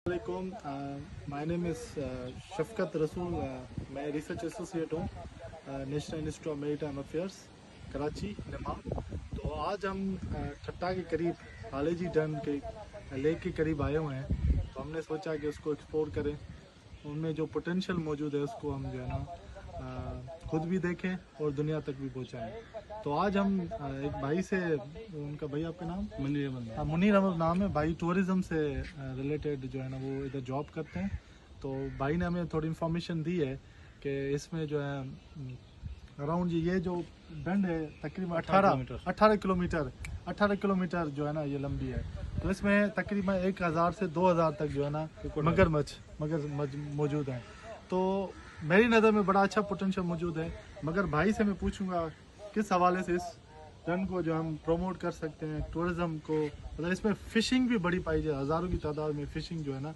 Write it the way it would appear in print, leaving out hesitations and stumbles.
My name is Shafqat Rasool. मैं research associate हूँ national institute of maritime affairs Karachi निमाम। तो आज हम ठट्टा के करीब हालेजी डैम के लेक के करीब आए हुए हैं। तो हमने सोचा कि उसको एक्सप्लोर करें, उनमें जो पोटेंशियल मौजूद है उसको हम जो है ना खुद भी देखें और दुनिया तक भी पहुँचाएँ। तो आज हम एक भाई से, उनका भाई आपका नाम मुनीर अहमद नाम है भाई, टूरिज़्म से रिलेटेड जो है ना वो इधर जॉब करते हैं। तो भाई ने हमें थोड़ी इन्फॉर्मेशन दी है कि इसमें जो है अराउंड ये जो बेंड है तकरीबन 18 किलोमीटर जो है ना ये लंबी है। तो इसमें तकरीबन 1000 से 2000 तक जो है ना मगरमच्छ मौजूद हैं। तो मेरी नज़र में बड़ा अच्छा पोटेंशियल मौजूद है, मगर भाई से मैं पूछूंगा किस हवाले से इस रन को जो हम प्रमोट कर सकते हैं, टूरिज़्म को। मतलब इसमें फ़िशिंग भी बड़ी पाई जाए, हज़ारों की तादाद में फ़िशिंग जो है ना